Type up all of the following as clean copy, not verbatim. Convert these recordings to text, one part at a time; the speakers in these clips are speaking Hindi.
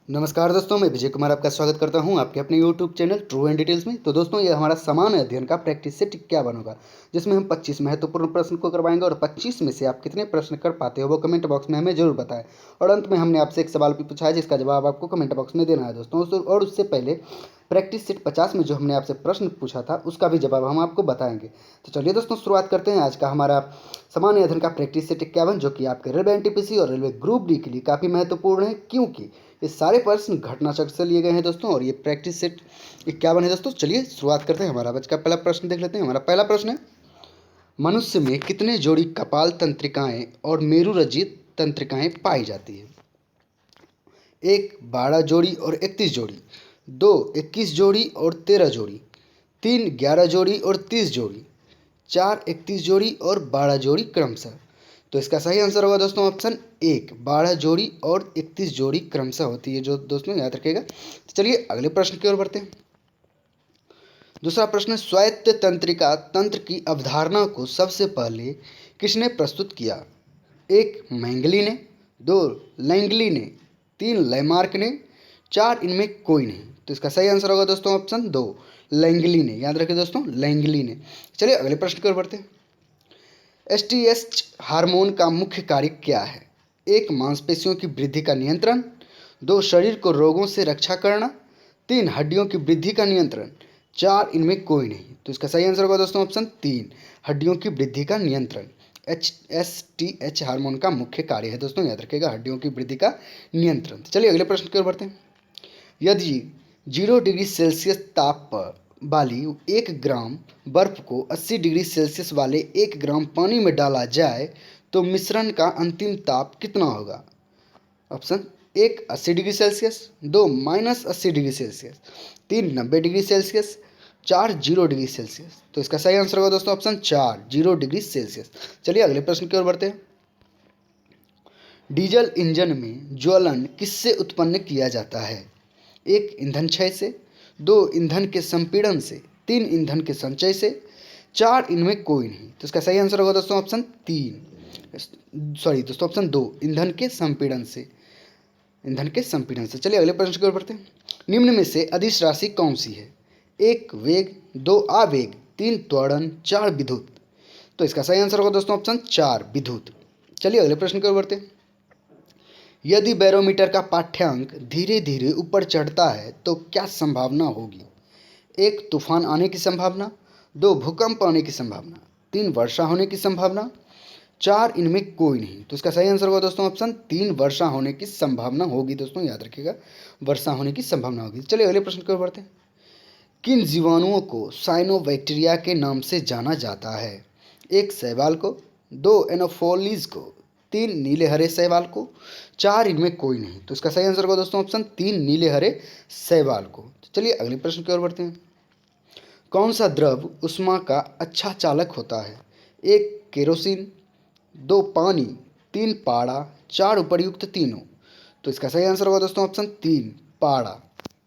नमस्कार दोस्तों, मैं विजय कुमार आपका स्वागत करता हूं आपके अपने YouTube channel true and details में। तो दोस्तों, ये हमारा सामान्य अध्ययन का प्रैक्टिस सेट क्या होगा, जिसमें हम 25 महत्वपूर्ण प्रश्न को करवाएंगे और 25 में से आप कितने प्रश्न कर पाते हो वो कमेंट बॉक्स में हमें जरूर बताएं। और अंत में हमने आपसे एक सवाल भी पूछा है जिसका जवाब आपको कमेंट बॉक्स में देना है दोस्तों। और उससे पहले प्रैक्टिस सेट 50 में जो हमने आपसे प्रश्न पूछा था उसका भी जवाब हम आपको बताएंगे। तो चलिए दोस्तों, शुरुआत करते हैं आज का हमारा सामान्य अध्ययन का प्रैक्टिस सेट 51, जो कि आपके रेलवे एनटीपीसी और रेलवे ग्रुप डी के लिए काफ़ी महत्वपूर्ण है, क्योंकि ये सारे प्रश्न घटना चक्र से लिए गए हैं दोस्तों। और ये प्रैक्टिस सेट 51 है दोस्तों। चलिए शुरुआत करते हैं। हमारा आज का पहला प्रश्न देख लेते हैं। हमारा पहला प्रश्न है, मनुष्य में कितने जोड़ी कपाल तंत्रिकाएं और मेरुरज्जित तंत्रिकाएं पाई जाती है? 1 12 जोड़ी और 31 जोड़ी, 2 21 जोड़ी और 13 जोड़ी, 3 11 जोड़ी और 30 जोड़ी, 4 31 जोड़ी और 12 जोड़ी क्रमशः। तो इसका सही आंसर होगा दोस्तों ऑप्शन 1 12 जोड़ी और 31 जोड़ी क्रमशः होती है, जो दोस्तों याद रखिएगा। तो चलिए अगले प्रश्न की ओर बढ़ते हैं। दूसरा प्रश्न, स्वायत्त तंत्रिका तंत्र की अवधारणा को सबसे पहले किसने प्रस्तुत किया? 1 मैंगली ने, 2 लैंगली ने, 3 लैमार्क ने, 4 इनमें कोई नहीं। तो इसका सही आंसर होगा दोस्तों ऑप्शन 2 लैंगली ने। याद रखिए दोस्तों, लैंगली ने। चलिए अगले प्रश्न की ओर बढ़ते हैं। एसटीएच हार्मोन का मुख्य कार्य क्या है? 1 मांसपेशियों की वृद्धि का नियंत्रण, 2 शरीर को रोगों से रक्षा करना, 3 हड्डियों की वृद्धि का नियंत्रण, 4 इनमें कोई नहीं। तो इसका सही आंसर होगा दोस्तों ऑप्शन 3 हड्डियों की वृद्धि का नियंत्रण। एसटीएच हार्मोन का मुख्य कार्य है दोस्तों, याद रखिएगा, हड्डियों की वृद्धि का नियंत्रण। चलिए अगले प्रश्न की ओर बढ़ते हैं। यदि 0 डिग्री सेल्सियस ताप पर वाली 1 ग्राम बर्फ को 80 डिग्री सेल्सियस वाले 1 ग्राम पानी में डाला जाए तो मिश्रण का अंतिम ताप कितना होगा? Option 1 80 degree Celsius, 2 -80 degree Celsius, 3 90 degree Celsius, 4 0 degree Celsius. तो इसका सही आंसर होगा दोस्तों ऑप्शन 4 0 डिग्री सेल्सियस। चलिए अगले प्रश्न की ओर बढ़ते हैं। डीजल इंजन में ज्वलन किससे उत्पन्न किया जाता है? 1 ईंधन क्षय से, 2 ईंधन के संपीड़न से, 3 ईंधन के संचय से, 4 इनमें कोई नहीं। तो इसका सही आंसर होगा दोस्तों ऑप्शन 3 सॉरी दोस्तों ऑप्शन 2 ईंधन के संपीड़न से। ईंधन के संपीड़न से। चलिए अगले प्रश्न की ओर बढ़ते हैं। निम्न में से अदिश राशि कौन सी है? 1 वेग, 2 आवेग, 3 त्वरण, 4 विद्युत। तो इसका सही आंसर होगा दोस्तों ऑप्शन 4 विद्युत। चलिए अगले प्रश्न की ओर बढ़ते हैं। यदि बैरोमीटर का पाठ्यांक धीरे धीरे ऊपर चढ़ता है तो क्या संभावना होगी? 1 तूफान आने की संभावना, 2 भूकंप आने की संभावना, 3 वर्षा होने की संभावना, 4 इनमें कोई नहीं। तो इसका सही आंसर होगा दोस्तों ऑप्शन 3 वर्षा होने की संभावना होगी दोस्तों, याद रखिएगा, वर्षा होने की संभावना होगी। चलिए अगले प्रश्न की ओर बढ़ते हैं। किन जीवाणुओं को साइनोबैक्टीरिया के नाम से जाना जाता है? 1 शैवाल को, 2 एनोफोलीज को, 3 नीले हरे शैवाल को, 4 इनमें कोई नहीं। तो इसका सही आंसर होगा दोस्तों ऑप्शन 3 नीले हरे शैवाल को। तो चलिए अगले प्रश्न की ओर बढ़ते हैं। कौन सा द्रव उष्मा का अच्छा चालक होता है? 1 केरोसिन, 2 पानी, 3 पाड़ा, 4 उपर्युक्त तीनों। तो इसका सही आंसर होगा दोस्तों ऑप्शन 3 पाड़ा।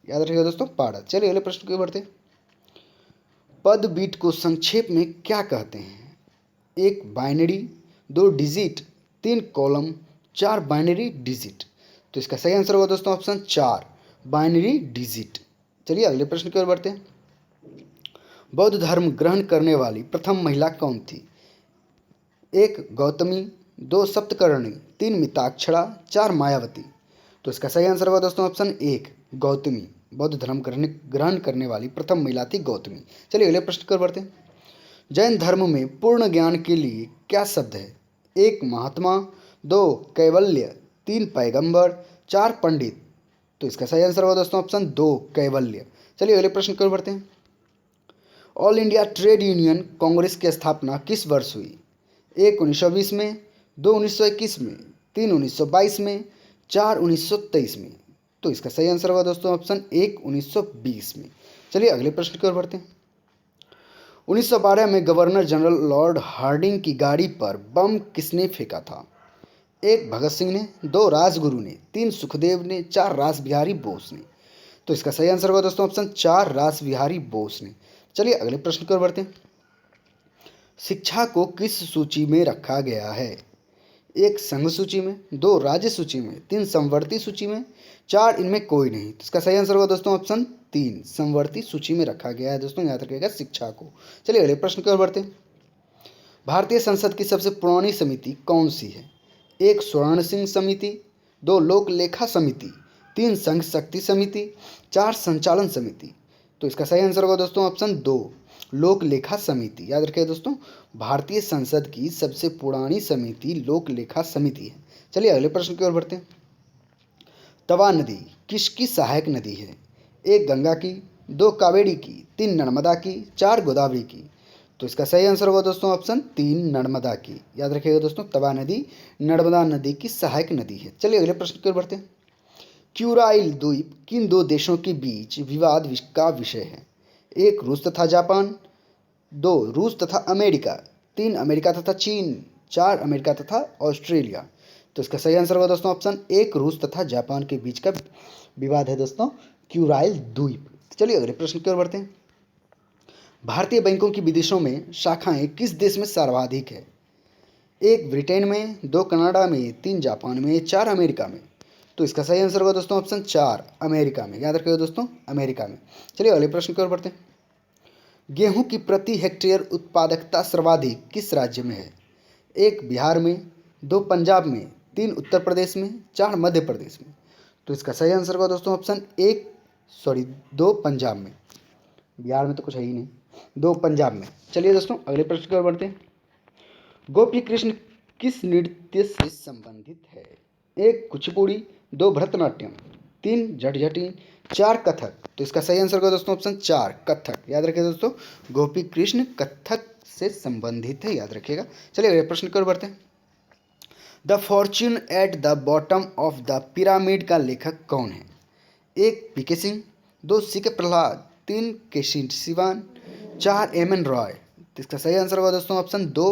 याद रखिएगा दोस्तों, पाड़ा। चलिए अगले प्रश्न की ओर बढ़ते हैं। पद बीट को संक्षेप में क्या कहते हैं? 1 binary, 2 digit, 3 column, 4 binary digit. तो इसका सही आंसर होगा दोस्तों ऑप्शन 4 बाइनरी डिजिट। चलिए अगले प्रश्न की ओर बढ़ते हैं। बौद्ध धर्म ग्रहण करने वाली प्रथम महिला कौन थी? 1 गौतमी, 2 सप्तकर्णी, 3 मिताक्षरा, 4 मायावती। तो इसका सही आंसर होगा दोस्तों ऑप्शन 1 गौतमी। बौद्ध धर्म ग्रहण करने वाली प्रथम महिला थी गौतमी। चलिए अगले प्रश्न की ओर बढ़ते हैं। जैन धर्म में पूर्ण ज्ञान के लिए क्या शब्द है? 1 महात्मा, 2 कैवल्य, 3 पैगंबर, 4 पंडित। तो इसका सही आंसर होगा दोस्तों ऑप्शन 2 कैवल्य। चलिए अगले प्रश्न की ओर बढ़ते हैं। All India trade union Congress की स्थापना किस वर्ष हुई? 1 1920 में, 2 1921 में, 3 1922 में, 4 1923 में। तो इसका सही आंसर होगा दोस्तों ऑप्शन 1 1920 में। चलिए अगले प्रश्न की ओर बढ़ते हैं। 1912 में गवर्नर जनरल लॉर्ड हार्डिंग की गाड़ी पर बम किसने फेंका था? 1 भगत सिंह ने, 2 राजगुरु ने, 3 सुखदेव ने, 4 रासबिहारी बोस ने। तो इसका सही आंसर होगा दोस्तों ऑप्शन 4 रासबिहारी बोस ने। चलिए अगले प्रश्न की ओर बढ़ते हैं। शिक्षा को किस सूची में रखा गया है? 1 संघ सूची में, 2 राज्य सूची में, 3 समवर्ती सूची में, 4 इनमें कोई नहीं। तो इसका सही आंसर होगा दोस्तों ऑप्शन 3, समवर्ती सूची में रखा गया है दोस्तों, याद रखिएगा शिक्षा को। चलिए अगले प्रश्न की ओर बढ़ते हैं। भारतीय संसद की सबसे पुरानी समिति कौन सी है? 1 स्वर्ण सिंह समिति, 2 लोक लेखा समिति, 3 संघ शक्ति समिति, 4 संचालन समिति। तो इसका सही आंसर होगा दोस्तों ऑप्शन 2, लोक लेखा समिति। याद रखिए दोस्तों, भारतीय संसद की सबसे पुरानी समिति लोक लेखा समिति है। चलिए अगले प्रश्न की ओर बढ़ते हैं। तवा नदी किसकी सहायक नदी है? 1 गंगा की, 2 कावेरी की, 3 नर्मदा की, 4 गोदावरी की। तो इसका सही आंसर होगा दोस्तों ऑप्शन 3, नर्मदा की। याद रखिएगा दोस्तों, तवा नदी नर्मदा नदी की सहायक नदी है। चलिए अगले प्रश्न की ओर बढ़ते हैं। क्यूराइल द्वीप किन 2 देशों के बीच विवाद का विषय है? 1 रूस तथा जापान, 2 रूस तथा अमेरिका, 3 अमेरिका तथा चीन, 4 अमेरिका तथा ऑस्ट्रेलिया। तो इसका सही आंसर होगा दोस्तों ऑप्शन 1, रूस तथा जापान के बीच का विवाद है दोस्तों क्यूराइल द्वीप। चलिए अगले प्रश्न की ओर बढ़ते हैं। भारतीय बैंकों की विदेशों में शाखाएं किस देश में सर्वाधिक है? 1 ब्रिटेन में, 2 कनाडा में, 3 जापान में, 4 अमेरिका में। तो इसका सही आंसर होगा दोस्तों ऑप्शन 4, अमेरिका में। याद रखिएगा दोस्तों, अमेरिका में। चलिए अगले प्रश्न की ओर बढ़ते हैं। गेहूं की प्रति हेक्टेयर उत्पादकता सर्वाधिक किस राज्य में है? 1 बिहार में, 2 पंजाब में, 3 उत्तर प्रदेश में, 4 मध्य प्रदेश में। तो इसका सही आंसर होगा दोस्तों ऑप्शन 2 पंजाब में। बिहार में तो कुछ है ही नहीं, 2 पंजाब में। चलिए दोस्तों अगले प्रश्न की ओर बढ़ते हैं। गोपी कृष्ण किस नृत्य से संबंधित है? 1 कुचिपुड़ी, 2 भरतनाट्यम, 3 जटजटी, 4 कथक। तो इसका सही आंसर होगा दोस्तों ऑप्शन 4, कथक। याद रखिए दोस्तों, गोपी कृष्ण कथक से संबंधित है, याद रखिएगा। चलिए अगले प्रश्न की ओर बढ़ते हैं। The Fortune at the bottom of the pyramid का लेखक कौन है? 1 पीके सिंह, 2 सीके प्रहलाद, 3 केसी सिवान, 4 एम एन रॉय। तो इसका सही आंसर होगा दोस्तों ऑप्शन 2,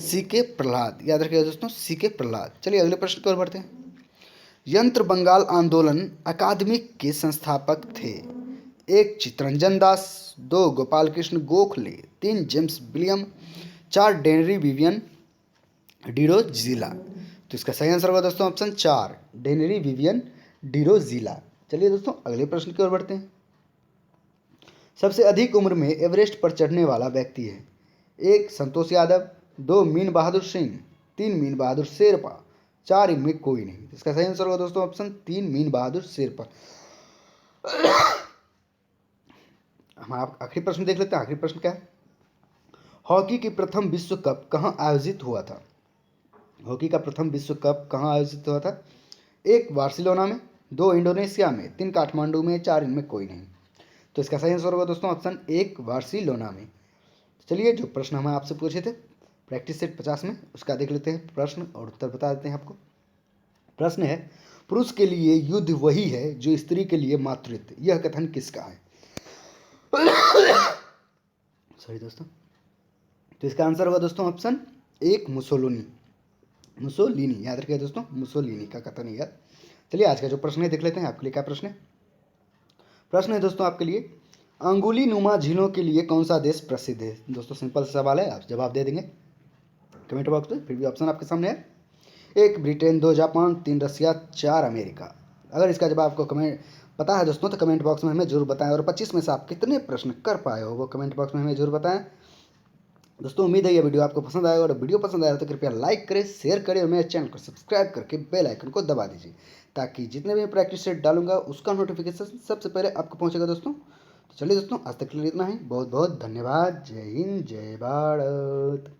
सीके प्रहलाद। याद रखिएगा दोस्तों, सीके प्रहलाद। चलिए अगले प्रश्न की ओर बढ़ते हैं। यंत्र बंगाल आंदोलन अकादमिक के संस्थापक थे? 1 Chittaranjan Das, 2 Gopal Krishna Gokhale, 3 James William, 4 Henry Vivian Derozio. तो इसका सही आंसर होगा दोस्तों ऑप्शन 4, डेनरी विवियन डिरोजिला। चलिए दोस्तों अगले प्रश्न की ओर बढ़ते हैं। सबसे अधिक उम्र में एवरेस्ट पर चढ़ने वाला व्यक्ति है? 1 संतोष यादव, 2 मीन बहादुर सिंह, 3 मीन बहादुर शेरपा, 4 इनमें कोई नहीं। इसका सही आंसर होगा दोस्तों ऑप्शन 3, मीन बहादुर शेरपा। हम आप आखिरी प्रश्न देख लेते हैं। आखिरी प्रश्न क्या है? हॉकी की प्रथम विश्व कप कहाँ आयोजित हुआ था? हॉकी का प्रथम विश्व कप कहाँ आयोजित हुआ था? 1 बार्सिलोना में, 2 इंडोनेशिया में, 3 काठमांडू में, 4 इनमें कोई नहीं। तो इसका सही आंसर होगा दोस्तों ऑप्शन 1, बार्सिलोना में। चलिए जो प्रश्न हमें आपसे पूछे थे प्रैक्टिस सेट 50 में, उसका देख लेते हैं प्रश्न और उत्तर बता देते हैं आपको। प्रश्न है, पुरुष के लिए युद्ध वही है जो स्त्री के लिए मातृत्व, यह कथन किसका है? सॉरी दोस्तों। तो इसका आंसर होगा दोस्तों ऑप्शन 1, मुसोलिनी। मुसोलिनी, याद रखिए दोस्तों, मुसोलिनी का कथन है। चलिए आज का जो प्रश्न है देख लेते हैं आपके लिए क्या प्रश्न है। प्रश्न है दोस्तों आपके लिए, अंगुली नुमा झीलों के लिए कौन सा देश प्रसिद्ध है? दोस्तों सिंपल सा सवाल है, आप जवाब दे देंगे कमेंट बॉक्स में। फिर भी ऑप्शन आपके सामने है। 1 ब्रिटेन, 2 जापान, 3 रसिया, 4 अमेरिका। अगर इसका जवाब आपको कमेंट पता है दोस्तों तो कमेंट बॉक्स में हमें जरूर बताएं, और 25 में से आप कितने प्रश्न कर पाए हो वो कमेंट बॉक्स में हमें जरूर बताएं। दोस्तों उम्मीद है ये वीडियो आपको पसंद आएगा, और वीडियो पसंद आया तो कृपया लाइक करें, शेयर करें और मेरे चैनल को सब्सक्राइब करके बेल आइकन को दबा दीजिए, ताकि जितने भी प्रैक्टिस सेट डालूंगा उसका नोटिफिकेशन सबसे पहले आपको पहुंचेगा दोस्तों। तो चलिए दोस्तों आज तक के लिए इतना ही। बहुत बहुत धन्यवाद। जय हिंद, जय भारत।